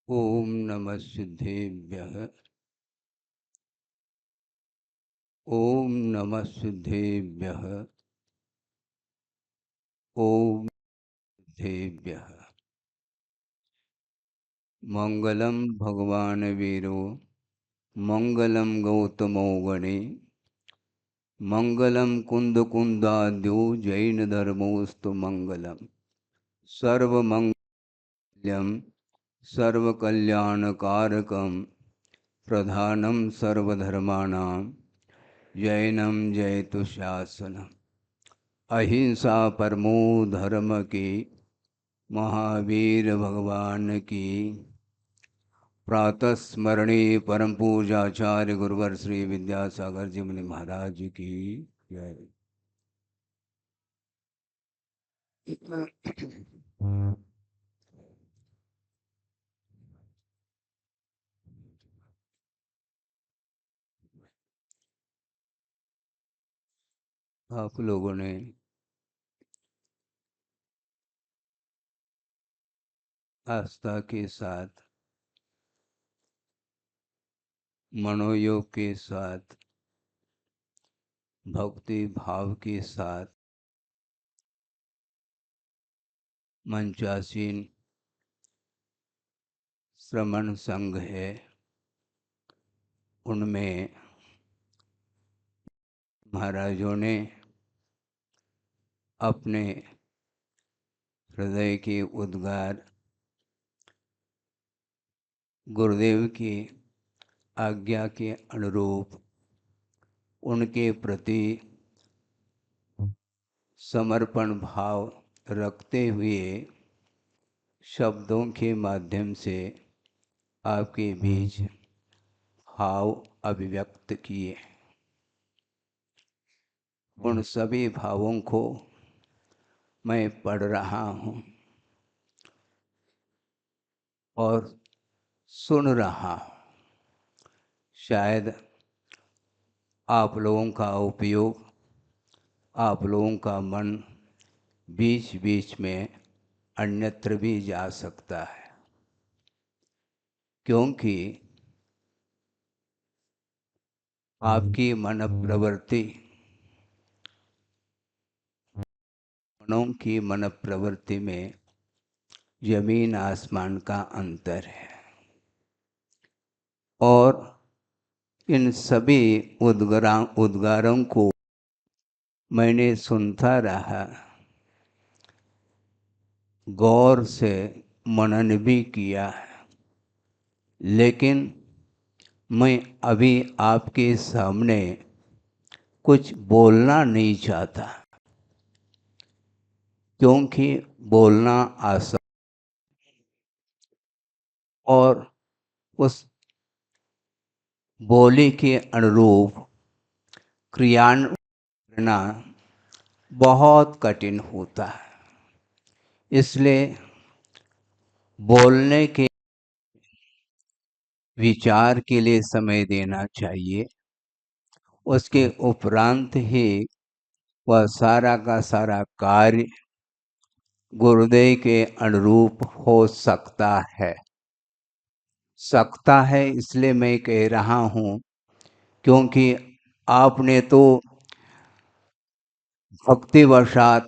ओम नमः सिद्धेभ्यः। ओम नमः सिद्धेभ्यः। ओम सिद्धेभ्यः। मंगलम भगवान वीरो मंगलम गौतमो गणे मंगलम कुंद कुंदाद्यो जैन धर्मोस्तु मंगलम सर्वमंगल्यम सर्वकल्याणकारकम प्रधानम सर्वधर्माणां जैनम जयतु शासनम। अहिंसा परमो धर्म की महावीर भगवान की प्रातः स्मरणीय परम पूजाचार्य गुरुवर श्री विद्यासागर जी मुनि महाराज की जय। आप लोगों ने आस्था के साथ, मनोयोग के साथ, भक्ति भाव के साथ मंचासीन श्रमण संघ है, उनमें महाराजों ने अपने हृदय के उद्गार गुरुदेव की आज्ञा के अनुरूप उनके प्रति समर्पण भाव रखते हुए शब्दों के माध्यम से आपके बीच भाव अभिव्यक्त किए। उन सभी भावों को मैं पढ़ रहा हूँ और सुन रहा हूँ। शायद आप लोगों का उपयोग, आप लोगों का मन बीच बीच में अन्यत्र भी जा सकता है, क्योंकि आपकी मन प्रवृत्ति, मनों की मन प्रवृत्ति में जमीन आसमान का अंतर है। और इन सभी उद्गारों को मैंने सुनता रहा, गौर से मनन भी किया है, लेकिन मैं अभी आपके सामने कुछ बोलना नहीं चाहता, क्योंकि बोलना आसान और उस बोली के अनुरूप क्रियान्वयन करना बहुत कठिन होता है। इसलिए बोलने के विचार के लिए समय देना चाहिए, उसके उपरांत ही वह सारा का सारा कार्य गुरुदेव के अनुरूप हो सकता है। इसलिए मैं कह रहा हूँ, क्योंकि आपने तो भक्तिवशात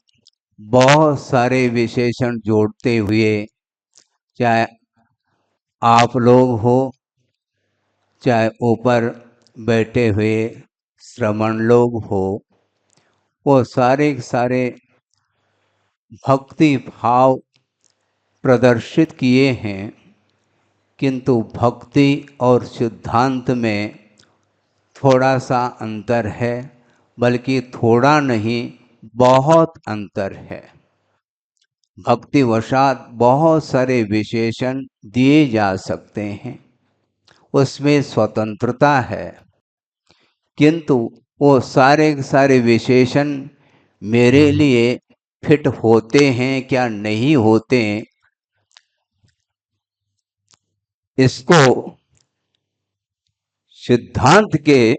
बहुत सारे विशेषण जोड़ते हुए, चाहे आप लोग हो, चाहे ऊपर बैठे हुए श्रमण लोग हो, वो सारे सारे भक्ति भाव प्रदर्शित किए हैं, किंतु भक्ति और सिद्धांत में थोड़ा सा अंतर है, बल्कि थोड़ा नहीं, बहुत अंतर है। भक्तिवशात बहुत सारे विशेषण दिए जा सकते हैं, उसमें स्वतंत्रता है, किंतु वो सारे विशेषण मेरे लिए फिट होते हैं क्या नहीं होते, इसको सिद्धांत के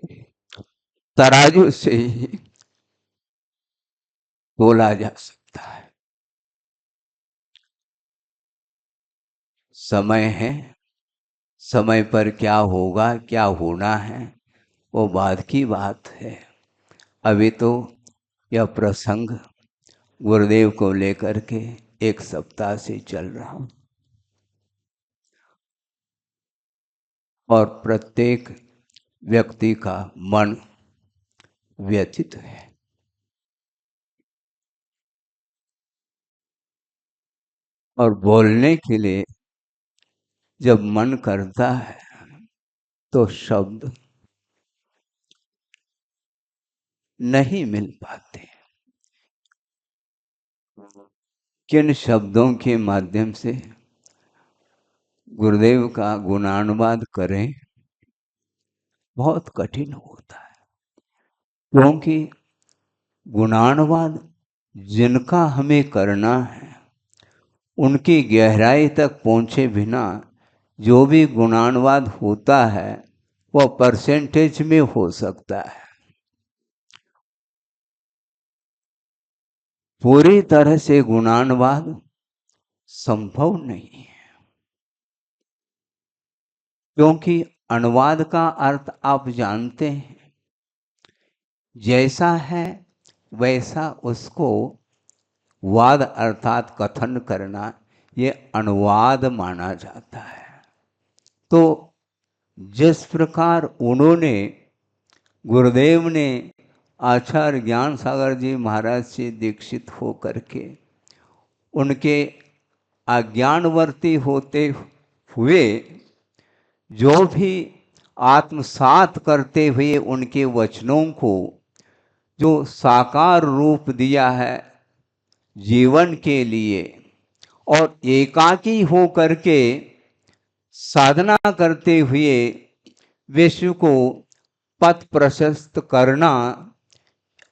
तराजू से ही बोला जा सकता है। समय है समय पर क्या होगा, क्या होना है, वो बाद की बात है। अभी तो यह प्रसंग गुरुदेव को लेकर के 1 सप्ताह से चल रहा हूँ और प्रत्येक व्यक्ति का मन व्यथित है। और बोलने के लिए जब मन करता है तो शब्द नहीं मिल पाते। किन शब्दों के माध्यम से गुरुदेव का गुणानुवाद करें, बहुत कठिन होता है। क्योंकि गुणानुवाद जिनका हमें करना है, उनकी गहराई तक पहुंचे बिना जो भी गुणानुवाद होता है वह परसेंटेज में हो सकता है, पूरी तरह से गुणानुवाद संभव नहीं है। क्योंकि अनुवाद का अर्थ आप जानते हैं, जैसा है वैसा उसको वाद अर्थात कथन करना, ये अनुवाद माना जाता है। तो जिस प्रकार उन्होंने, गुरुदेव ने आचार्य ज्ञान सागर जी महाराज से दीक्षित हो करके उनके अज्ञानवर्ती होते हुए जो भी आत्मसात करते हुए उनके वचनों को जो साकार रूप दिया है जीवन के लिए, और एकाकी हो करके साधना करते हुए विश्व को पथ प्रशस्त करना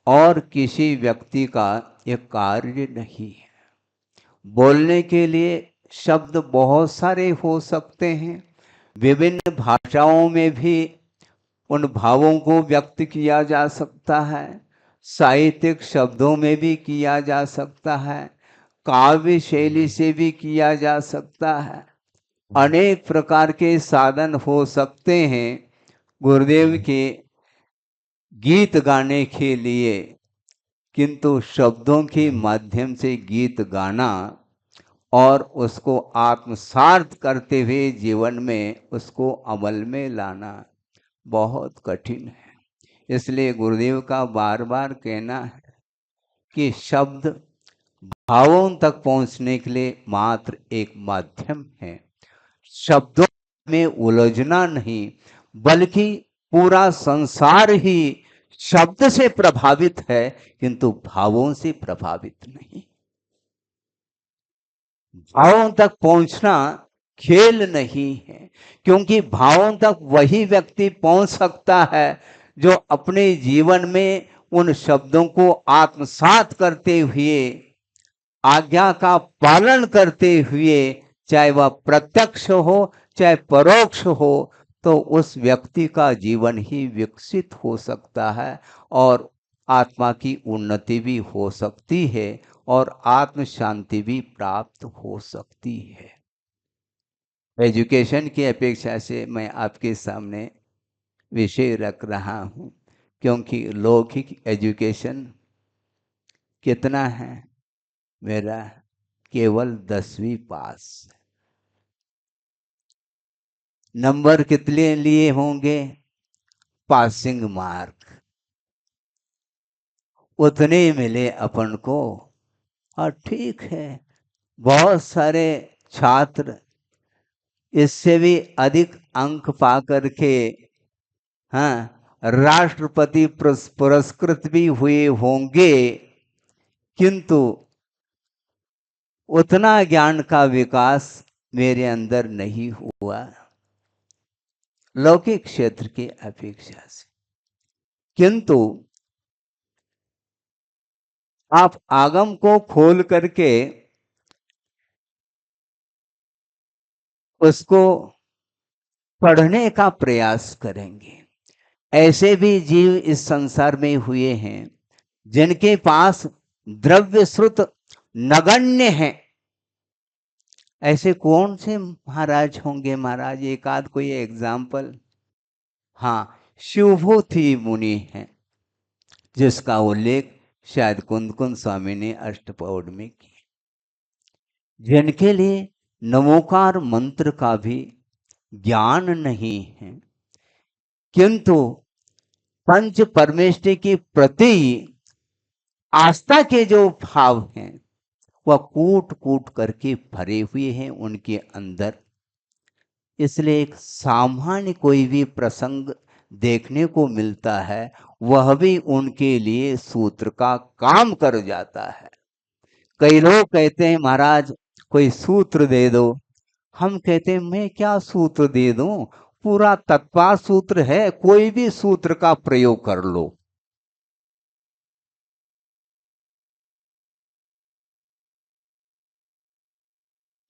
और किसी व्यक्ति का एक कार्य नहीं है। बोलने के लिए शब्द बहुत सारे हो सकते हैं, विभिन्न भाषाओं में भी उन भावों को व्यक्त किया जा सकता है, साहित्यिक शब्दों में भी किया जा सकता है, काव्य शैली से भी किया जा सकता है। अनेक प्रकार के साधन हो सकते हैं गुरुदेव के गीत गाने के लिए, किंतु शब्दों के माध्यम से गीत गाना और उसको आत्मसात करते हुए जीवन में उसको अमल में लाना बहुत कठिन है। इसलिए गुरुदेव का बार बार कहना है कि शब्द भावों तक पहुंचने के लिए मात्र एक माध्यम है। शब्दों में उलझना नहीं, बल्कि पूरा संसार ही शब्द से प्रभावित है, किंतु भावों से प्रभावित नहीं। भावों तक पहुंचना खेल नहीं है, क्योंकि भावों तक वही व्यक्ति पहुंच सकता है जो अपने जीवन में उन शब्दों को आत्मसात करते हुए, आज्ञा का पालन करते हुए, चाहे वह प्रत्यक्ष हो चाहे परोक्ष हो, तो उस व्यक्ति का जीवन ही विकसित हो सकता है और आत्मा की उन्नति भी हो सकती है और आत्म शांति भी प्राप्त हो सकती है। एजुकेशन की अपेक्षा से मैं आपके सामने विषय रख रहा हूँ, क्योंकि लौकिक एजुकेशन कितना है मेरा, केवल 10वीं पास। नंबर कितने लिए होंगे, पासिंग मार्क उतने मिले अपन को। और ठीक है, बहुत सारे छात्र इससे भी अधिक अंक पा करके राष्ट्रपति पुरस्कृत भी हुए होंगे, किंतु उतना ज्ञान का विकास मेरे अंदर नहीं हुआ लौकिक क्षेत्र की अपेक्षा से। किंतु आप आगम को खोल करके उसको पढ़ने का प्रयास करेंगे, ऐसे भी जीव इस संसार में हुए हैं जिनके पास द्रव्य श्रुत नगण्य है, ऐसे कौन से महाराज होंगे महाराज, एक आध कोई एग्जाम्पल? हाँ, शिवभूति मुनि है, जिसका उल्लेख शायद कुंद कुंद स्वामी ने अष्टपौड में किया, जिनके लिए नमोकार मंत्र का भी ज्ञान नहीं है, किंतु पंच परमेष्टि के प्रति आस्था के जो भाव हैं वह कूट कूट करके भरे हुए हैं उनके अंदर। इसलिए एक सामान्य कोई भी प्रसंग देखने को मिलता है, वह भी उनके लिए सूत्र का काम कर जाता है। कई लोग कहते हैं महाराज कोई सूत्र दे दो, हम कहते हैं मैं क्या सूत्र दे दूं, पूरा तत्पर सूत्र है, कोई भी सूत्र का प्रयोग कर लो।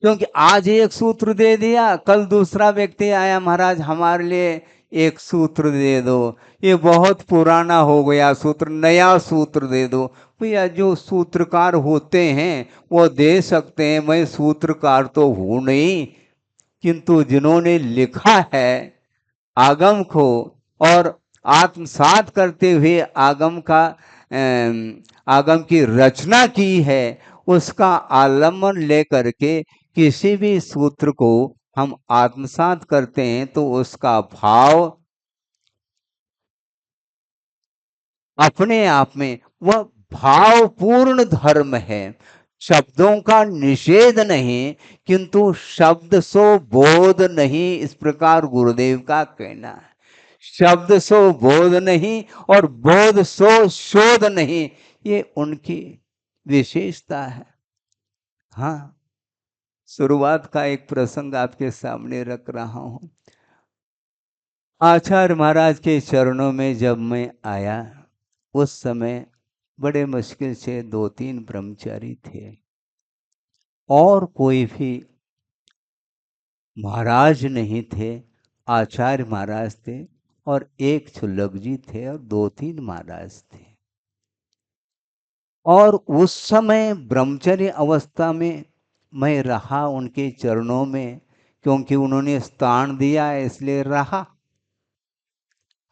क्योंकि आज एक सूत्र दे दिया, कल दूसरा व्यक्ति आया महाराज हमारे लिए एक सूत्र दे दो, ये बहुत पुराना हो गया सूत्र, नया सूत्र दे दो। भैया जो सूत्रकार होते हैं वो दे सकते हैं, मैं सूत्रकार तो हूं नहीं, किंतु जिन्होंने लिखा है आगम को और आत्मसात करते हुए आगम का आगम की रचना की है, उसका आलम्बन लेकर के किसी भी सूत्र को हम आत्मसात करते हैं तो उसका भाव अपने आप में वह भावपूर्ण धर्म है। शब्दों का निषेध नहीं, किंतु शब्द सो बोध नहीं, इस प्रकार गुरुदेव का कहना है। शब्द सो बोध नहीं और बोध सो शोध नहीं, ये उनकी विशेषता है। हाँ, शुरुआत का एक प्रसंग आपके सामने रख रहा हूं। आचार्य महाराज के चरणों में जब मैं आया, उस समय बड़े मुश्किल से 2-3 ब्रह्मचारी थे और कोई भी महाराज नहीं थे। आचार्य महाराज थे और एक छुल्लक जी थे और 2-3 महाराज थे। और उस समय ब्रह्मचर्य अवस्था में मैं रहा उनके चरणों में, क्योंकि उन्होंने स्थान दिया इसलिए रहा।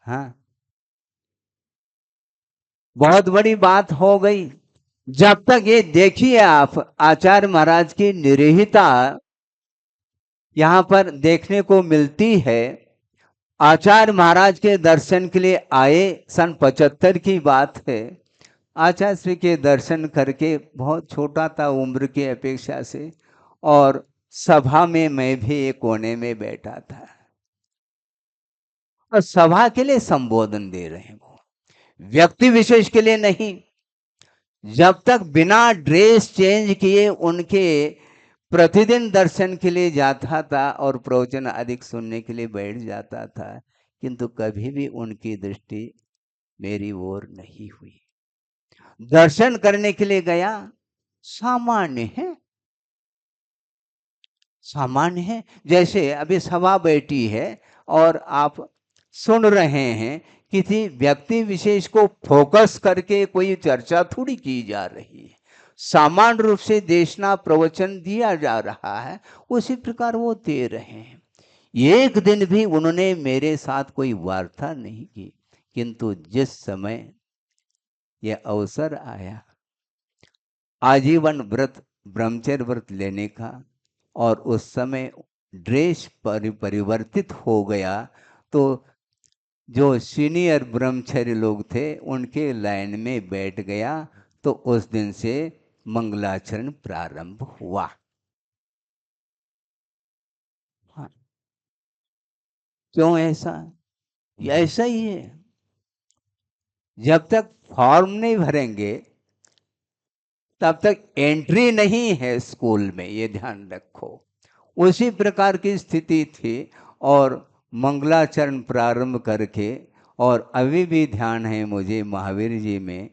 हाँ, बहुत बड़ी बात हो गई। जब तक ये देखिए आप आचार्य महाराज की निरहिता यहाँ पर देखने को मिलती है। आचार्य महाराज के दर्शन के लिए आए, सन 75 की बात है। आचार्य श्री के दर्शन करके, बहुत छोटा था उम्र की अपेक्षा से, और सभा में मैं भी एक कोने में बैठा था और सभा के लिए संबोधन दे रहे हैं, वो व्यक्ति विशेष के लिए नहीं। जब तक बिना ड्रेस चेंज किए उनके प्रतिदिन दर्शन के लिए जाता था और प्रवचन अधिक सुनने के लिए बैठ जाता था, किंतु कभी भी उनकी दृष्टि मेरी ओर नहीं हुई। दर्शन करने के लिए गया, सामान्य है, सामान्य है। जैसे अभी सभा बैठी है और आप सुन रहे हैं, किसी व्यक्ति विशेष को फोकस करके कोई चर्चा थोड़ी की जा रही है, सामान्य रूप से देशना प्रवचन दिया जा रहा है, उसी प्रकार वो दे रहे हैं। एक दिन भी उन्होंने मेरे साथ कोई वार्ता नहीं की, किंतु जिस समय यह अवसर आया आजीवन व्रत ब्रह्मचर्य व्रत लेने का, और उस समय ड्रेस परिवर्तित हो गया, तो जो सीनियर ब्रह्मचर्य लोग थे उनके लाइन में बैठ गया। तो उस दिन से मंगलाचरण प्रारंभ हुआ। हाँ, क्यों ऐसा? ऐसा ही है। जब तक फॉर्म नहीं भरेंगे तब तक एंट्री नहीं है स्कूल में, ये ध्यान रखो। उसी प्रकार की स्थिति थी और मंगलाचरण प्रारंभ करके, और अभी भी ध्यान है मुझे महावीर जी में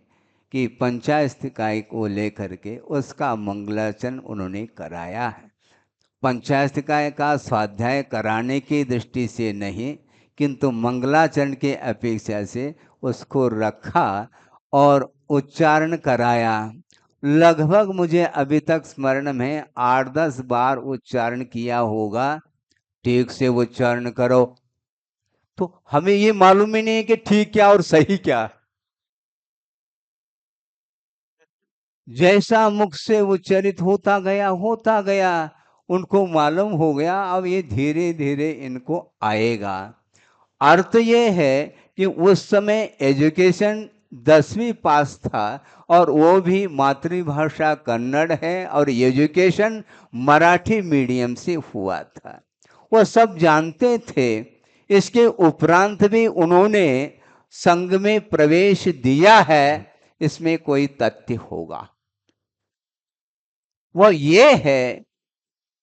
कि पंचायत इकाई को लेकर के उसका मंगलाचरण उन्होंने कराया है। पंचायत इकाई का स्वाध्याय कराने की दृष्टि से नहीं, किंतु मंगलाचरण के अपेक्षा से उसको रखा और उच्चारण कराया। लगभग मुझे अभी तक स्मरण में 8-10 बार उच्चारण किया होगा। ठीक से उच्चारण करो। तो हमें ये मालूम ही नहीं है कि ठीक क्या और सही क्या। जैसा मुख से उच्चारित होता गया उनको मालूम हो गया। अब ये धीरे धीरे इनको आएगा। अर्थ ये है कि उस समय एजुकेशन 10वीं पास था और वो भी मातृभाषा कन्नड़ है और एजुकेशन मराठी मीडियम से हुआ था। वो सब जानते थे। इसके उपरांत भी उन्होंने संघ में प्रवेश दिया है, इसमें कोई तथ्य होगा। वो ये है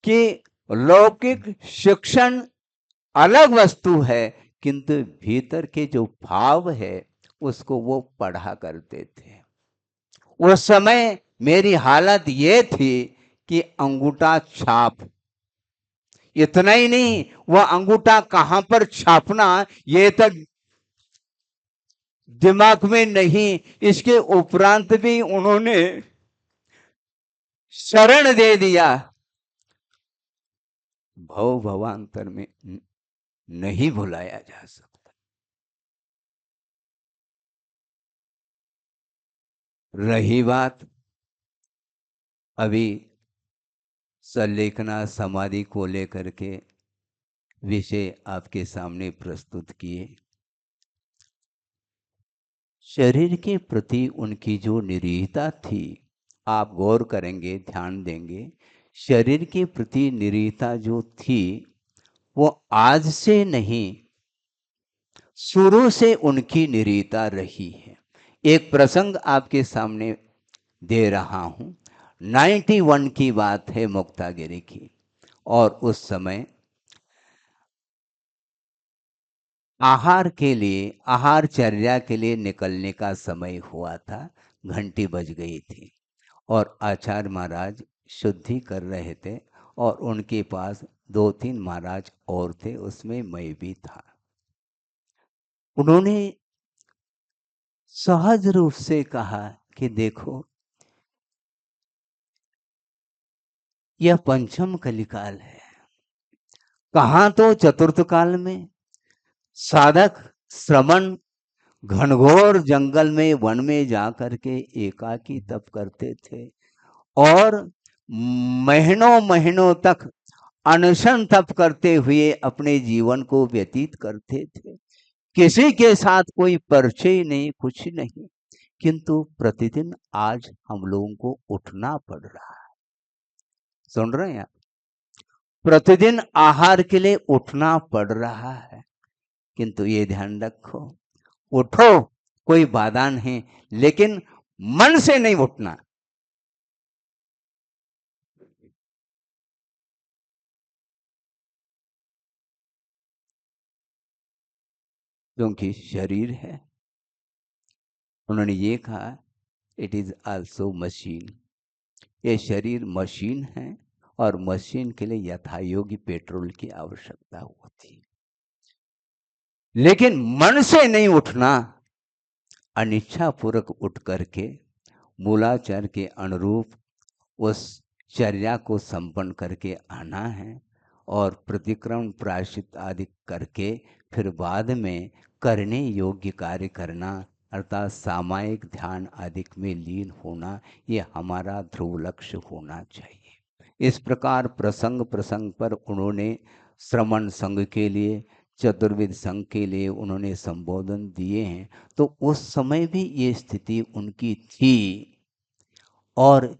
कि लौकिक शिक्षण अलग वस्तु है, किंतु भीतर के जो भाव है उसको वो पढ़ा करते थे। उस समय मेरी हालत ये थी कि अंगूठा छाप, इतना ही नहीं, वह अंगूठा कहां पर छापना ये तक दिमाग में नहीं। इसके उपरांत भी उन्होंने शरण दे दिया। भव भवांतर में नहीं भुलाया जा सकता। रही बात अभी संलेखना समाधि को लेकर के विषय आपके सामने प्रस्तुत किए। शरीर के प्रति उनकी जो निरीहता थी, आप गौर करेंगे, ध्यान देंगे, शरीर के प्रति निरीहता जो थी वो आज से नहीं, शुरू से उनकी निरीहता रही है। एक प्रसंग आपके सामने दे रहा हूं। 91 की बात है, मुक्तागिरी की। और उस समय आहार के लिए, आहारचर्या के लिए निकलने का समय हुआ था। घंटी बज गई थी और आचार्य महाराज शुद्धि कर रहे थे और उनके पास 2-3 महाराज और थे, उसमें मैं भी था। उन्होंने सहज रूप से कहा कि देखो, यह पंचम कलिकाल है। कहाँ तो चतुर्थ काल में साधक श्रमण घनघोर जंगल में, वन में जाकर के एकाकी तप करते थे और महीनों महीनों तक अनशन तप करते हुए अपने जीवन को व्यतीत करते थे। किसी के साथ कोई परिचय नहीं, कुछ नहीं। किंतु प्रतिदिन आज हम लोगों को उठना पड़ रहा है। सुन रहे हैं? प्रतिदिन आहार के लिए उठना पड़ रहा है। किंतु ये ध्यान रखो, उठो, कोई बाधा नहीं, लेकिन मन से नहीं उठना। क्योंकि शरीर है। उन्होंने ये कहा, इट इज आल्सो मशीन। ये शरीर मशीन है और मशीन के लिए यथायोग्य पेट्रोल की आवश्यकता होती। लेकिन मन से नहीं उठना, अनिच्छा पूर्वक उठ करके मूलाचार के अनुरूप उस चर्या को संपन्न करके आना है और प्रतिक्रमण प्रायश्चित आदि करके फिर बाद में करने योग्य कार्य करना, अर्थात सामायिक ध्यान आदि में लीन होना, ये हमारा ध्रुव लक्ष्य होना चाहिए। इस प्रकार प्रसंग प्रसंग पर उन्होंने श्रमण संघ के लिए, चतुर्विद संघ के लिए उन्होंने संबोधन दिए हैं। तो उस समय भी ये स्थिति उनकी थी और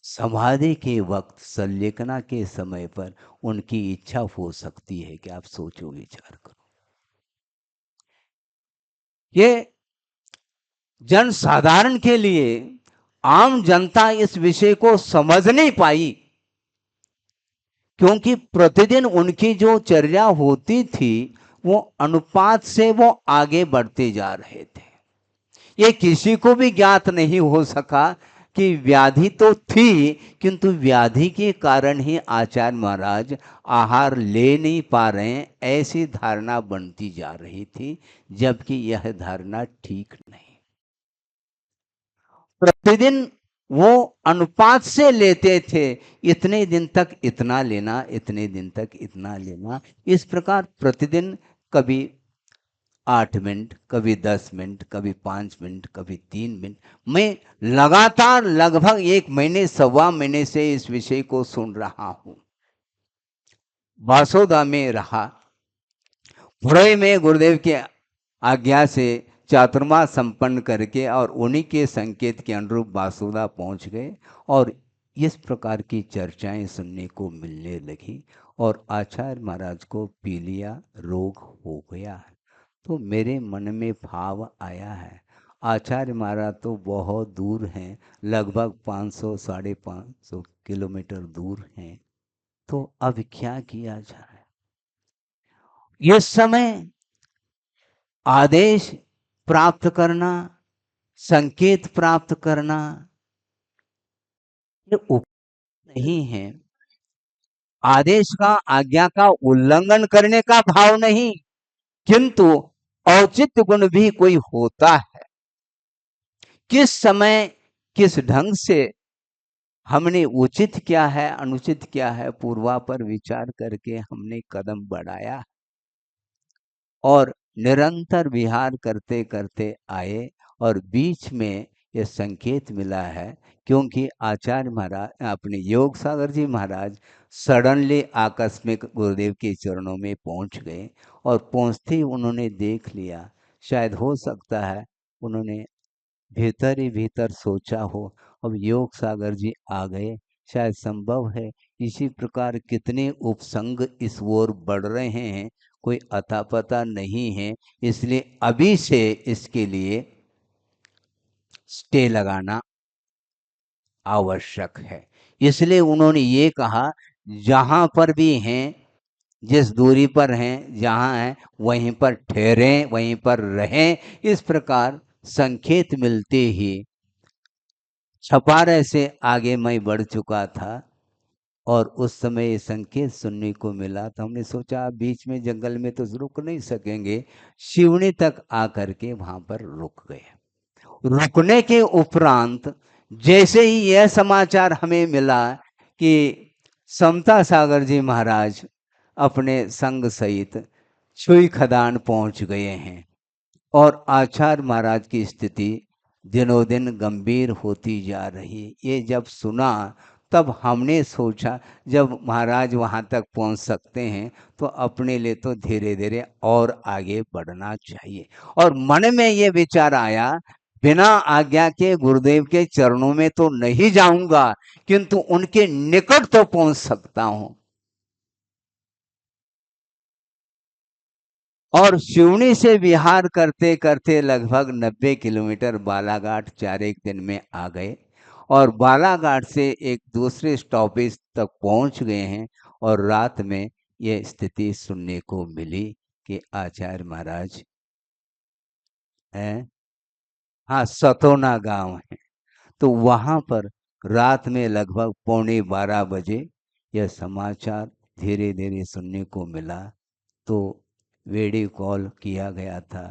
समाधि के वक्त, संलेखना के समय पर उनकी इच्छा हो सकती है कि आप सोचो, विचार करो। ये जन साधारण के लिए, आम जनता इस विषय को समझ नहीं पाई, क्योंकि प्रतिदिन उनकी जो चर्या होती थी वो अनुपात से वो आगे बढ़ते जा रहे थे। ये किसी को भी ज्ञात नहीं हो सका कि व्याधि तो थी, किंतु व्याधि के कारण ही आचार्य महाराज आहार ले नहीं पा रहे हैं, ऐसी धारणा बनती जा रही थी, जबकि यह धारणा ठीक नहीं। प्रतिदिन वो अनुपात से लेते थे, इतने दिन तक इतना लेना, इतने दिन तक इतना लेना। इस प्रकार प्रतिदिन कभी 8 मिनट, कभी 10 मिनट, कभी 5 मिनट, कभी 3 मिनट, मैं लगातार लगभग 1 महीने, 1.25 महीने से इस विषय को सुन रहा हूं। बासोदा में रहा, पुणे में गुरुदेव के आज्ञा से चातुर्मास संपन्न करके और उन्हीं के संकेत के अनुरूप बासुदा पहुंच गए और इस प्रकार की चर्चाएं सुनने को मिलने लगी और आचार्य महाराज को पीलिया रोग हो गया है। तो मेरे मन में भाव आया है, आचार्य महाराज तो बहुत दूर हैं, लगभग 500 550 किलोमीटर दूर हैं, तो अब क्या किया जाए। इस समय आदेश प्राप्त करना, संकेत प्राप्त करना ये उपाय नहीं है। आदेश का, आज्ञा का उल्लंघन करने का भाव नहीं, किंतु औचित्य गुण भी कोई होता है। किस समय किस ढंग से हमने उचित क्या है, अनुचित क्या है, पूर्वापर विचार करके हमने कदम बढ़ाया और निरंतर विहार करते करते आए और बीच में ये संकेत मिला है, क्योंकि आचार्य महाराज अपने योग सागर जी महाराज सडनली आकस्मिक गुरुदेव के चरणों में पहुंच गए और पहुंचते ही उन्होंने देख लिया, शायद हो सकता है उन्होंने भीतर ही भीतर सोचा हो, अब योग सागर जी आ गए, शायद संभव है। इसी प्रकार कितने उपसंग इस ओर बढ़ रहे हैं, कोई अता पता नहीं है, इसलिए अभी से इसके लिए स्टे लगाना आवश्यक है। इसलिए उन्होंने ये कहा, जहां पर भी हैं, जिस दूरी पर हैं, जहां हैं वहीं पर ठहरें, वहीं पर रहें। इस प्रकार संकेत मिलते ही छपारे से आगे मैं बढ़ चुका था और उस समय ये संकेत सुनने को मिला, तो हमने सोचा बीच में जंगल में तो रुक नहीं सकेंगे, शिवनी तक आकर के वहां पर रुक गए। रुकने के उपरांत जैसे ही यह समाचार हमें मिला कि समता सागर जी महाराज अपने संग सहित छुई खदान पहुंच गए हैं और आचार्य महाराज की स्थिति दिनों दिन गंभीर होती जा रही, ये जब सुना तब हमने सोचा जब महाराज वहां तक पहुंच सकते हैं तो अपने लिए तो धीरे धीरे और आगे बढ़ना चाहिए। और मन में ये विचार आया, बिना आज्ञा के गुरुदेव के चरणों में तो नहीं जाऊंगा, किंतु उनके निकट तो पहुंच सकता हूं। और शिवनी से विहार करते करते लगभग 90 किलोमीटर बालाघाट 4 दिन में आ गए और बालाघाट से एक दूसरे स्टॉपेज तक पहुंच गए हैं और रात में ये स्थिति सुनने को मिली कि आचार्य महाराज हैं, हाँ सतोना गांव है। तो वहां पर रात में लगभग 11:15 बजे यह समाचार धीरे धीरे सुनने को मिला। तो वीडियो कॉल किया गया था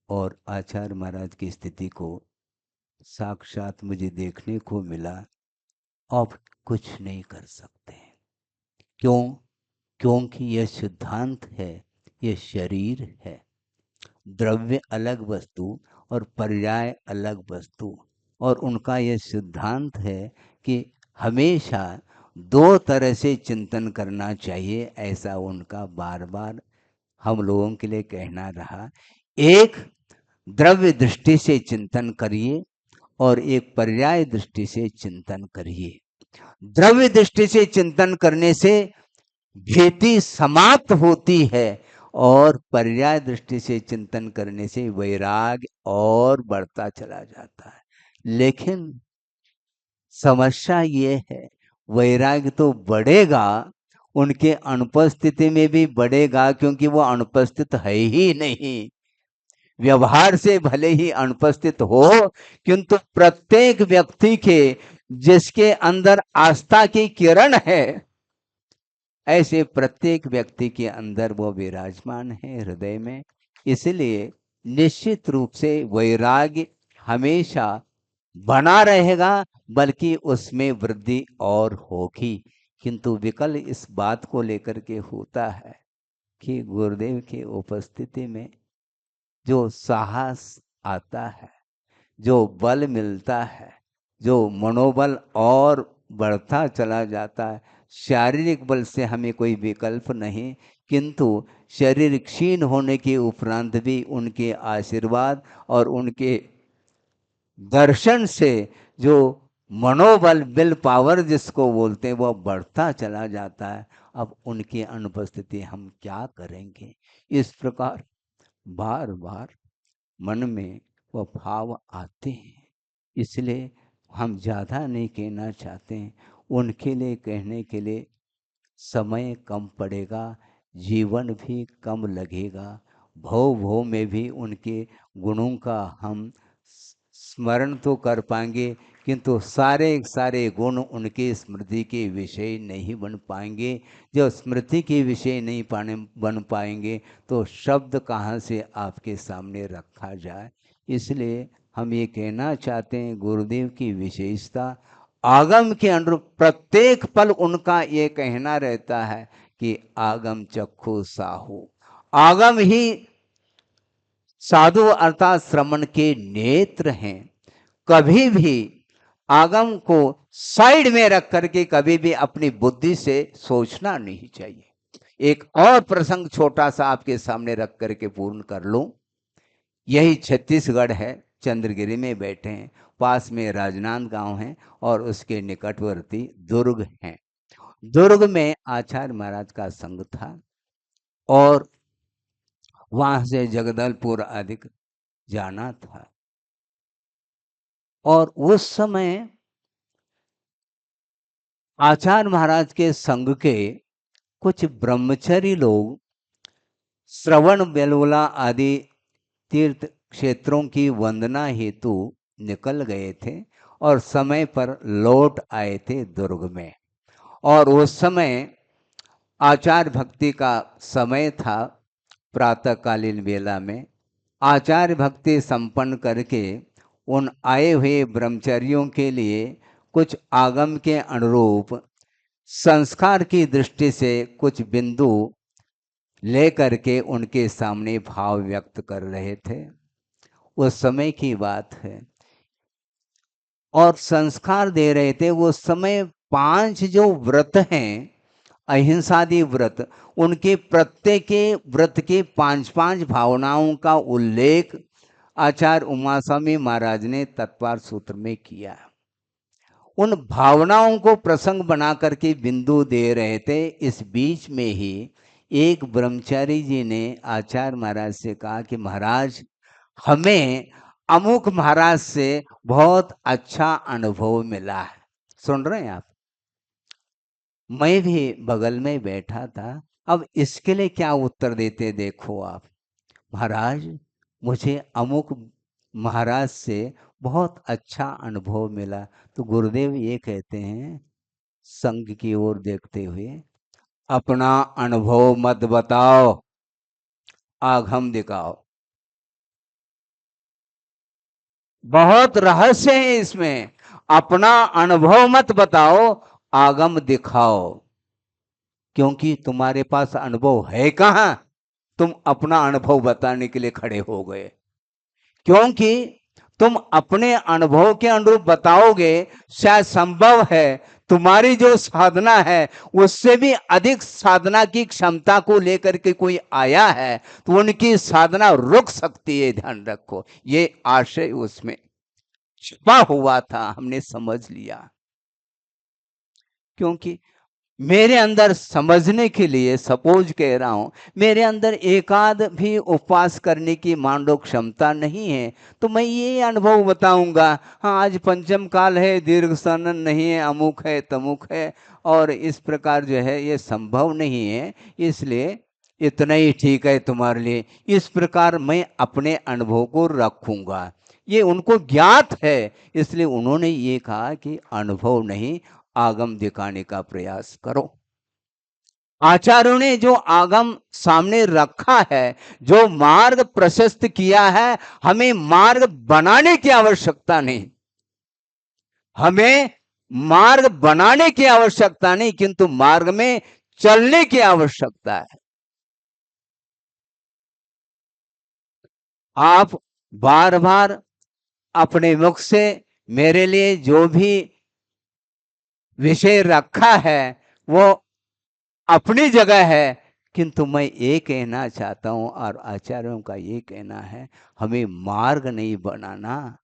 और आचार्य महाराज की स्थिति को साक्षात मुझे देखने को मिला। अब कुछ नहीं कर सकते। क्यों? क्योंकि यह सिद्धांत है, यह शरीर है, द्रव्य अलग वस्तु और पर्याय अलग वस्तु, और उनका यह सिद्धांत है कि हमेशा दो तरह से चिंतन करना चाहिए, ऐसा उनका बार बार हम लोगों के लिए कहना रहा। एक द्रव्य दृष्टि से चिंतन करिए और एक पर्याय दृष्टि से चिंतन करिए। द्रव्य दृष्टि से चिंतन करने से भीति समाप्त होती है और पर्याय दृष्टि से चिंतन करने से वैराग्य और बढ़ता चला जाता है। लेकिन समस्या ये है, वैराग्य तो बढ़ेगा, उनके अनुपस्थिति में भी बढ़ेगा, क्योंकि वो अनुपस्थित है ही नहीं। व्यवहार से भले ही अनुपस्थित हो, किंतु प्रत्येक व्यक्ति के जिसके अंदर आस्था की किरण है, ऐसे प्रत्येक व्यक्ति के अंदर वो विराजमान है हृदय में। इसलिए निश्चित रूप से वैराग्य हमेशा बना रहेगा, बल्कि उसमें वृद्धि और होगी। किंतु विकल इस बात को लेकर के होता है कि गुरुदेव की उपस्थिति में जो साहस आता है, जो बल मिलता है, जो मनोबल और बढ़ता चला जाता है, शारीरिक बल से हमें कोई विकल्प नहीं, किंतु शरीर क्षीण होने के उपरांत भी उनके आशीर्वाद और उनके दर्शन से जो मनोबल, विल पावर जिसको बोलते हैं, वह बढ़ता चला जाता है। अब उनकी अनुपस्थिति हम क्या करेंगे? इस प्रकार बार बार मन में वह भाव आते हैं। इसलिए हम ज़्यादा नहीं कहना चाहते हैं, उनके लिए कहने के लिए समय कम पड़ेगा, जीवन भी कम लगेगा, भव भव में भी उनके गुणों का हम स्मरण तो कर पाएंगे, किंतु सारे सारे गुण उनके स्मृति के विषय नहीं बन पाएंगे। जब स्मृति के विषय नहीं बन पाएंगे तो शब्द कहाँ से आपके सामने रखा जाए। इसलिए हम ये कहना चाहते हैं, गुरुदेव की विशेषता आगम के अनुरूप प्रत्येक पल उनका ये कहना रहता है कि आगम चक्षु साहू। आगम ही साधु अर्थात श्रवण के नेत्र हैं। कभी भी आगम को साइड में रख करके कभी भी अपनी बुद्धि से सोचना नहीं चाहिए। एक और प्रसंग छोटा सा आपके सामने रख करके पूर्ण कर लूं। यही छत्तीसगढ़ है, चंद्रगिरी में बैठे हैं, पास में राजनांद गांव है और उसके निकटवर्ती दुर्ग है। दुर्ग में आचार्य महाराज का संघ था और वहां से जगदलपुर आदि जाना था। और उस समय आचार्य महाराज के संघ के कुछ ब्रह्मचारी लोग श्रवण बेलवला आदि तीर्थ क्षेत्रों की वंदना हेतु निकल गए थे और समय पर लौट आए थे दुर्ग में। और उस समय आचार्य भक्ति का समय था। प्रातःकालीन वेला में आचार्य भक्ति संपन्न करके उन आए हुए ब्रह्मचारियों के लिए कुछ आगम के अनुरूप संस्कार की दृष्टि से कुछ बिंदु लेकर के उनके सामने भाव व्यक्त कर रहे थे। उस समय की बात है और संस्कार दे रहे थे। वो समय 5 जो व्रत हैं, अहिंसादि व्रत, उनके प्रत्येक व्रत के 5-5 भावनाओं का उल्लेख आचार्य उमास्वामी महाराज ने तत्पर सूत्र में किया। उन भावनाओं को प्रसंग बना करके बिंदु दे रहे थे। इस बीच में ही एक ब्रह्मचारी जी ने आचार्य महाराज से कहा कि महाराज, हमें अमुक महाराज से बहुत अच्छा अनुभव मिला है। सुन रहे हैं आप? मैं भी बगल में बैठा था। अब इसके लिए क्या उत्तर देते देखो आप। महाराज, मुझे अमुक महाराज से बहुत अच्छा अनुभव मिला। तो गुरुदेव ये कहते हैं, संघ की ओर देखते हुए, अपना अनुभव मत बताओ, आगम दिखाओ। बहुत रहस्य है इसमें। अपना अनुभव मत बताओ, आगम दिखाओ। क्योंकि तुम्हारे पास अनुभव है कहां, तुम अपना अनुभव बताने के लिए खड़े हो गए। क्योंकि तुम अपने अनुभव के अनुरूप बताओगे, शायद संभव है तुम्हारी जो साधना है उससे भी अधिक साधना की क्षमता को लेकर के कोई आया है तो उनकी साधना रुक सकती है। ध्यान रखो, ये आशय उसमें छुपा हुआ था, हमने समझ लिया। क्योंकि मेरे अंदर समझने के लिए, सपोज कह रहा हूं, मेरे अंदर एकाध भी उपवास करने की मान लो क्षमता नहीं है, तो मैं ये अनुभव बताऊंगा, हाँ आज पंचम काल है, दीर्घ सनन नहीं है, अमुक है तमुक है, और इस प्रकार जो है ये संभव नहीं है, इसलिए इतना ही ठीक है तुम्हारे लिए। इस प्रकार मैं अपने अनुभव को रखूंगा। ये उनको ज्ञात है, इसलिए उन्होंने ये कहा कि अनुभव नहीं, आगम दिखाने का प्रयास करो। आचार्यों ने जो आगम सामने रखा है, जो मार्ग प्रशस्त किया है, हमें मार्ग बनाने की आवश्यकता नहीं। हमें मार्ग बनाने की आवश्यकता नहीं, किंतु मार्ग में चलने की आवश्यकता है। आप बार बार अपने मुख से मेरे लिए जो भी विषय रखा है वो अपनी जगह है, किंतु मैं ये कहना चाहता हूं और आचार्यों का ये कहना है, हमें मार्ग नहीं बनाना,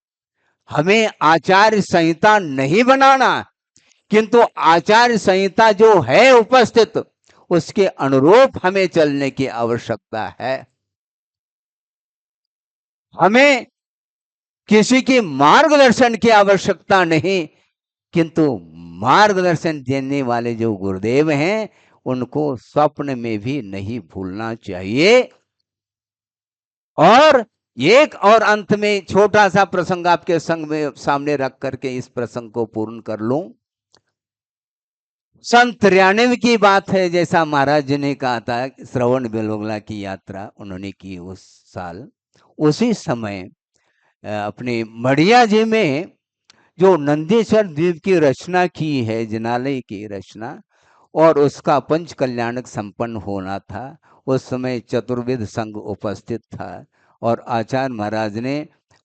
हमें आचार्य संहिता नहीं बनाना, किंतु आचार्य संहिता जो है उपस्थित उसके अनुरूप हमें चलने की आवश्यकता है। हमें किसी की मार्गदर्शन की आवश्यकता नहीं, किंतु मार्गदर्शन देने वाले जो गुरुदेव हैं उनको स्वप्न में भी नहीं भूलना चाहिए। और एक और अंत में छोटा सा प्रसंग आपके संग में सामने रख करके इस प्रसंग को पूर्ण कर लूं। सन 93 की बात है, जैसा महाराज जी ने कहा था, श्रवण बेलबगला की यात्रा उन्होंने की उस साल। उसी समय अपने मड़िया जी में जो नंदीश्वर द्वीप की रचना की है, जिनालय की रचना, और उसका पंच कल्याणक संपन्न होना था। उस समय चतुर्वेद संघ उपस्थित था और आचार्य महाराज ने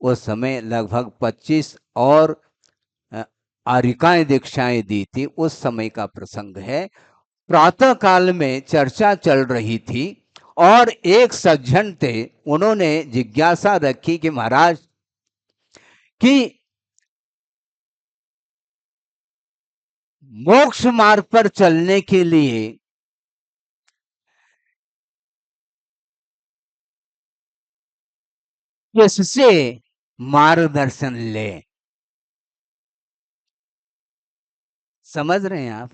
उस समय लगभग 25 और आरिकाएं दीक्षाएं दी थी। उस समय का प्रसंग है। प्रातः काल में चर्चा चल रही थी और एक सज्जन थे, उन्होंने जिज्ञासा रखी कि महाराज कि मोक्ष मार्ग पर चलने के लिए किससे मार्गदर्शन ले। समझ रहे हैं आप?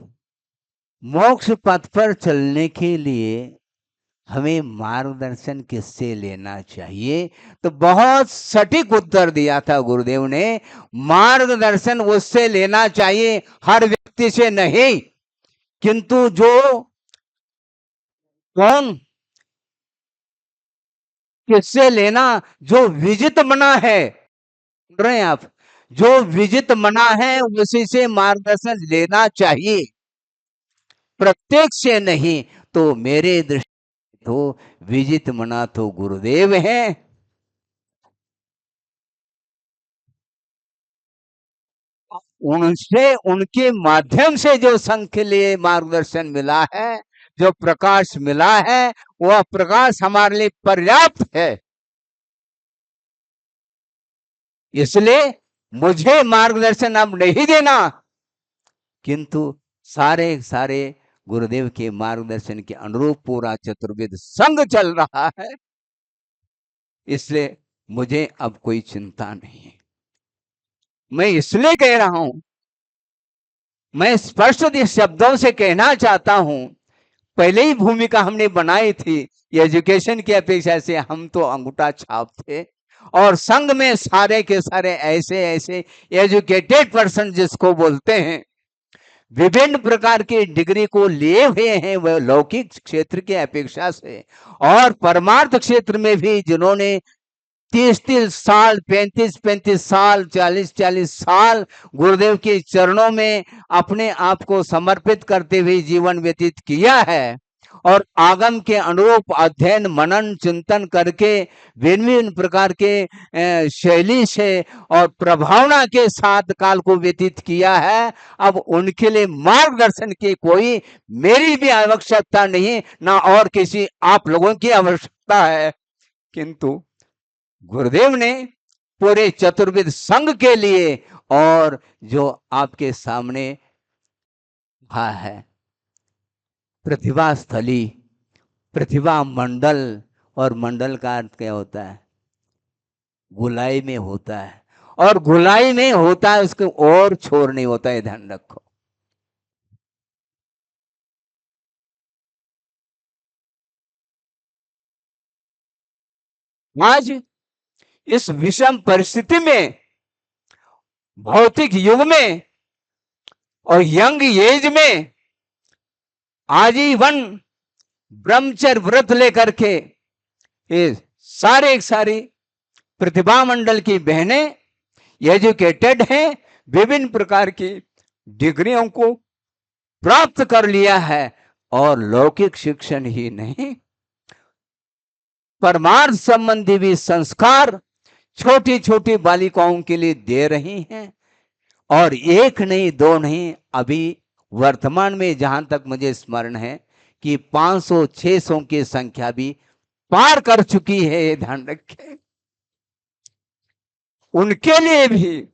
मोक्ष पथ पर चलने के लिए हमें मार्गदर्शन किससे लेना चाहिए? तो बहुत सटीक उत्तर दिया था गुरुदेव ने, मार्गदर्शन उससे लेना चाहिए, हर व्यक्ति से नहीं, किंतु जो कौन किससे लेना, जो विजित मना है। सुन रहे हैं आप? जो विजित मना है उसी से मार्गदर्शन लेना चाहिए, प्रत्येक से नहीं। तो मेरे दृष्टि तो विजित मना तो गुरुदेव हैं। उनसे, उनके माध्यम से जो संघ के लिए मार्गदर्शन मिला है, जो प्रकाश मिला है, वह प्रकाश हमारे लिए पर्याप्त है। इसलिए मुझे मार्गदर्शन अब नहीं देना, किंतु सारे सारे गुरुदेव के मार्गदर्शन के अनुरूप पूरा चतुर्वेद संघ चल रहा है। इसलिए मुझे अब कोई चिंता नहीं है। मैं इसलिए कह रहा हूं, मैं स्पष्ट शब्दों से कहना चाहता हूं, पहले ही भूमिका हमने बनाई थी, एजुकेशन की अपेक्षा से हम तो अंगूठा छाप थे, और संघ में सारे के सारे ऐसे ऐसे एजुकेटेड पर्सन जिसको बोलते हैं, विभिन्न प्रकार की डिग्री को लिए हुए हैं, वह लौकिक क्षेत्र की अपेक्षा से और परमार्थ क्षेत्र में भी जिन्होंने 30-30 साल, 35-35 साल, 40-40 साल गुरुदेव के चरणों में अपने आप को समर्पित करते हुए जीवन व्यतीत किया है, और आगम के अनुरूप अध्ययन मनन चिंतन करके भिन्न भिन्न प्रकार के शैली से और प्रभावना के साथ काल को व्यतीत किया है। अब उनके लिए मार्गदर्शन की कोई मेरी भी आवश्यकता नहीं, ना और किसी आप लोगों की आवश्यकता है, किंतु गुरुदेव ने पूरे चतुर्वेद संघ के लिए और जो आपके सामने कहा है प्रतिभा स्थली, प्रतिभा मंडल, और मंडल का अर्थ क्या होता है? गुलाई में होता है, और गुलाई में होता है उसको और छोर नहीं होता है, ध्यान रखो। आज इस विषम परिस्थिति में, भौतिक युग में और यंग एज में आजीवन ब्रह्मचर्य व्रत लेकर के ये सारे सारी प्रतिभा मंडल की बहनें एजुकेटेड हैं, विभिन्न प्रकार की डिग्रियों को प्राप्त कर लिया है और लौकिक शिक्षण ही नहीं, परमार्थ संबंधी भी संस्कार छोटी छोटी बालिकाओं के लिए दे रही हैं। और एक नहीं, दो नहीं, अभी वर्तमान में जहां तक मुझे स्मरण है कि 500-600 की संख्या भी पार कर चुकी है। ये ध्यान रखें, उनके लिए भी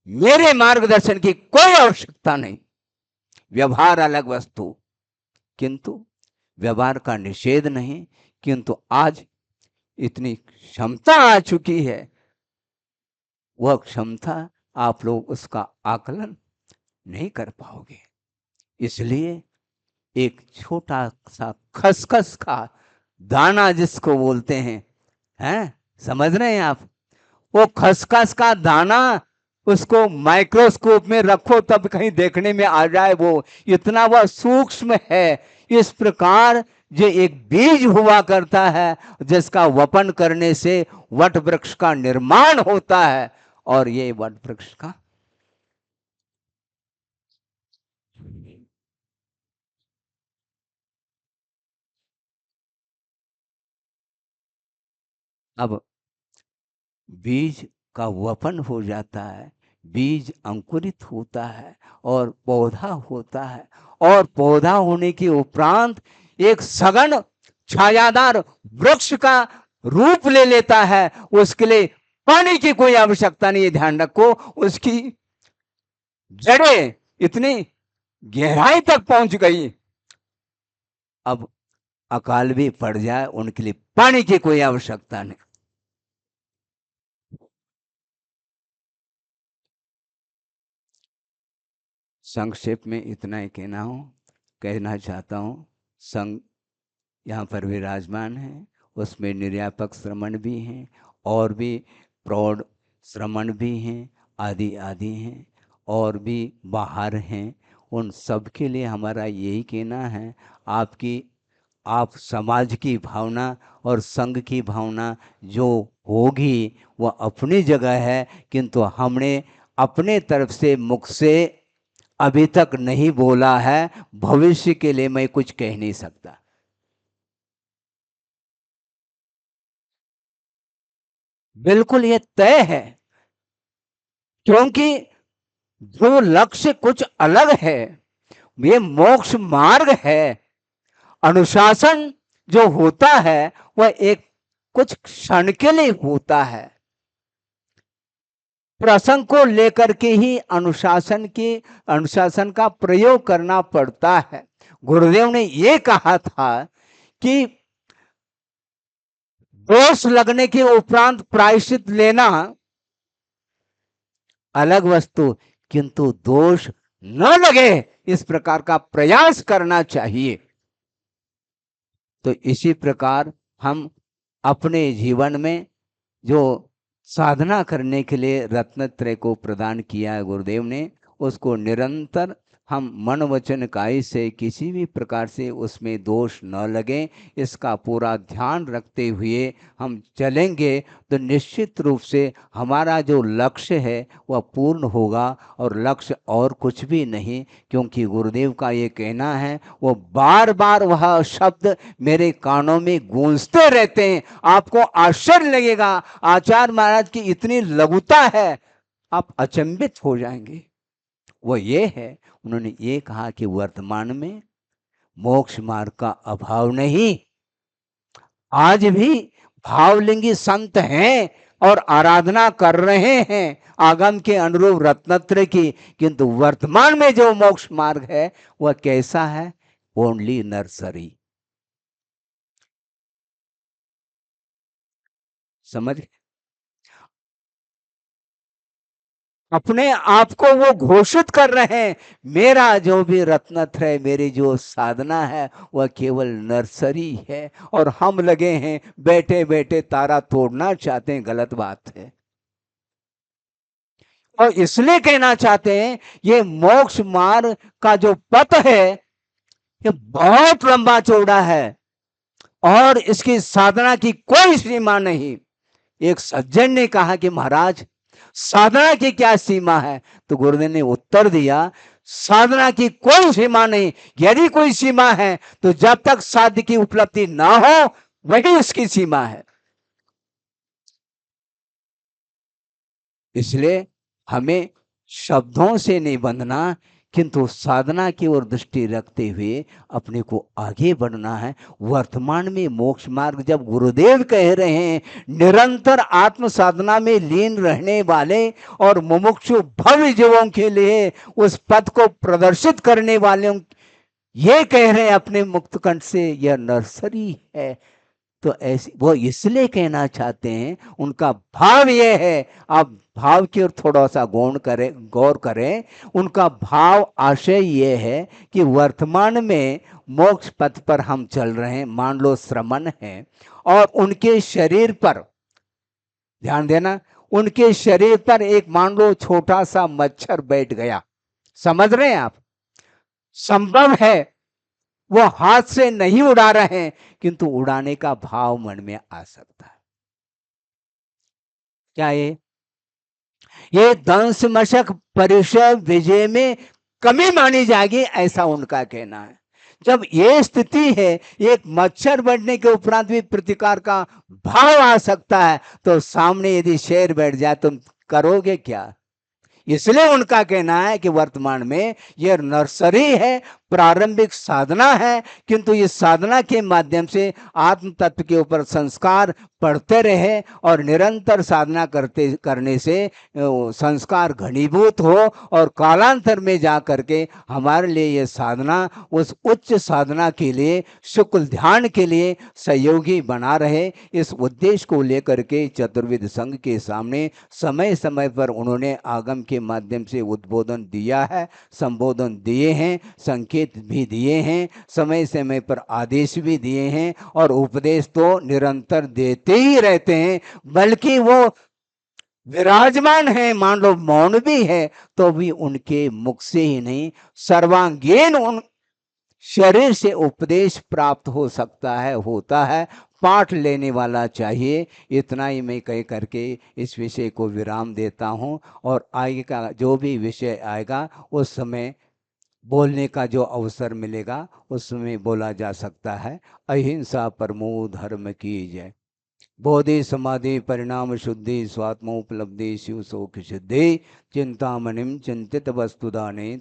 मेरे मार्गदर्शन की कोई आवश्यकता नहीं। व्यवहार अलग वस्तु, किंतु व्यवहार का निषेध नहीं, किंतु आज इतनी क्षमता आ चुकी है, वह क्षमता आप लोग उसका आकलन नहीं कर पाओगे। इसलिए एक छोटा सा खसखस का दाना जिसको बोलते हैं, समझ रहे हैं आप? वो खसखस का दाना, उसको माइक्रोस्कोप में रखो तब कहीं देखने में आ जाए, वो इतना वह सूक्ष्म है। इस प्रकार जो एक बीज हुआ करता है जिसका वपन करने से वट वृक्ष का निर्माण होता है, और ये वट वृक्ष का अब बीज का वपन हो जाता है, बीज अंकुरित होता है और पौधा होता है, और पौधा होने के उपरांत एक सघन छायादार वृक्ष का रूप ले लेता है। उसके लिए पानी की कोई आवश्यकता नहीं है, ध्यान रखो। उसकी जड़ें इतनी गहराई तक पहुंच गई, अब अकाल भी पड़ जाए उनके लिए पानी की कोई आवश्यकता नहीं। संक्षेप में इतना ही कहना चाहता हूँ। संघ यहाँ पर विराजमान है, उसमें निर्यापक श्रमण भी हैं और भी प्रौढ़ श्रमण भी हैं, आदि आदि हैं, और भी बाहर हैं। उन सब के लिए हमारा यही कहना है, आप समाज की भावना और संघ की भावना जो होगी वह अपनी जगह है, किंतु हमने अपने तरफ से मुख से अभी तक नहीं बोला है। भविष्य के लिए मैं कुछ कह नहीं सकता। बिल्कुल ये तय है, क्योंकि जो लक्ष्य कुछ अलग है, ये मोक्ष मार्ग है। अनुशासन जो होता है वह एक कुछ क्षण के लिए होता है। प्रसंग को लेकर के ही अनुशासन का प्रयोग करना पड़ता है। गुरुदेव ने यह कहा था कि दोष लगने के उपरांत प्रायश्चित लेना अलग वस्तु, किंतु दोष न लगे इस प्रकार का प्रयास करना चाहिए। तो इसी प्रकार हम अपने जीवन में जो साधना करने के लिए रत्नत्रय को प्रदान किया है गुरुदेव ने, उसको निरंतर हम मन वचन काई से किसी भी प्रकार से उसमें दोष न लगे, इसका पूरा ध्यान रखते हुए हम चलेंगे तो निश्चित रूप से हमारा जो लक्ष्य है वह पूर्ण होगा। और लक्ष्य और कुछ भी नहीं, क्योंकि गुरुदेव का ये कहना है, वो बार बार वह शब्द मेरे कानों में गूंजते रहते हैं। आपको आश्चर्य लगेगा, आचार्य महाराज की इतनी लघुता है, आप अचंभित हो जाएंगे। वो ये है, उन्होंने ये कहा कि वर्तमान में मोक्ष मार्ग का अभाव नहीं, आज भी भावलिंगी संत हैं और आराधना कर रहे हैं आगम के अनुरूप रत्नत्रय की, किंतु वर्तमान में जो मोक्ष मार्ग है वह कैसा है? Only nursery. समझ? अपने आप को वो घोषित कर रहे हैं, मेरा जो भी रत्नत्रय, मेरी जो साधना है वह केवल नर्सरी है, और हम लगे हैं बैठे बैठे तारा तोड़ना चाहते हैं। गलत बात है। और इसलिए कहना चाहते हैं, ये मोक्ष मार्ग का जो पथ है ये बहुत लंबा चौड़ा है और इसकी साधना की कोई सीमा नहीं। एक सज्जन ने कहा कि महाराज, साधना की क्या सीमा है? तो गुरुदेव ने उत्तर दिया, साधना की कोई सीमा नहीं। यदि कोई सीमा है तो जब तक साध्य की उपलब्धि ना हो वही उसकी सीमा है। इसलिए हमें शब्दों से नहीं बंधना, किंतु साधना की ओर दृष्टि रखते हुए अपने को आगे बढ़ना है। वर्तमान में मोक्ष मार्ग जब गुरुदेव कह रहे हैं, निरंतर आत्म साधना में लीन रहने वाले और मुमुक्षु भव्य जीवों के लिए उस पथ को प्रदर्शित करने वाले ये कह रहे हैं अपने मुक्त कंठ से, यह नर्सरी है। तो ऐसी वो इसलिए कहना चाहते हैं, उनका भाव ये है। आप भाव की ओर थोड़ा सा गौर करें। उनका भाव आशय ये है कि वर्तमान में मोक्ष पथ पर हम चल रहे हैं, मान लो श्रमण है, और उनके शरीर पर ध्यान देना, उनके शरीर पर एक मान लो छोटा सा मच्छर बैठ गया, समझ रहे हैं आप? संभव है वो हाथ से नहीं उड़ा रहे हैं, किंतु उड़ाने का भाव मन में आ सकता है। क्या ये दंश मशक परिचय विजय में कमी मानी जाएगी, ऐसा उनका कहना है। जब ये स्थिति है, एक मच्छर बढ़ने के उपरांत भी प्रतिकार का भाव आ सकता है, तो सामने यदि शेर बैठ जाए तुम करोगे क्या? इसलिए उनका कहना है कि वर्तमान में यह नर्सरी है, प्रारंभिक साधना है, किंतु इस साधना के माध्यम से आत्म तत्व के ऊपर संस्कार पढ़ते रहे और निरंतर साधना करने से संस्कार घनीभूत हो और कालांतर में जा करके हमारे लिए यह साधना उस उच्च साधना के लिए, शुक्ल ध्यान के लिए सहयोगी बना रहे। इस उद्देश्य को लेकर के चतुर्विध संघ के सामने समय समय पर उन्होंने आगम के माध्यम से उद्बोधन दिया है, संबोधन दिए हैं, संकेत भी दिए हैं, समय समय पर आदेश भी दिए हैं, और उपदेश तो निरंतर देते ही रहते हैं। बल्कि वो विराजमान है, मान लो मौन भी है, तो भी उनके मुख से ही नहीं, सर्वांगीण उन शरीर से उपदेश प्राप्त हो सकता है, होता है। पाठ लेने वाला चाहिए। इतना ही मैं कह करके इस विषय को विराम देता हूँ, और आगे का जो भी विषय आएगा उस समय बोलने का जो अवसर मिलेगा उस समय बोला जा सकता है। अहिंसा परमो धर्म की जय। बोधि समाधि परिणाम शुद्धि स्वात्मोपलब्धि शिव शोक सिद्धि चिंतामणिम चिंतित वस्तुदाने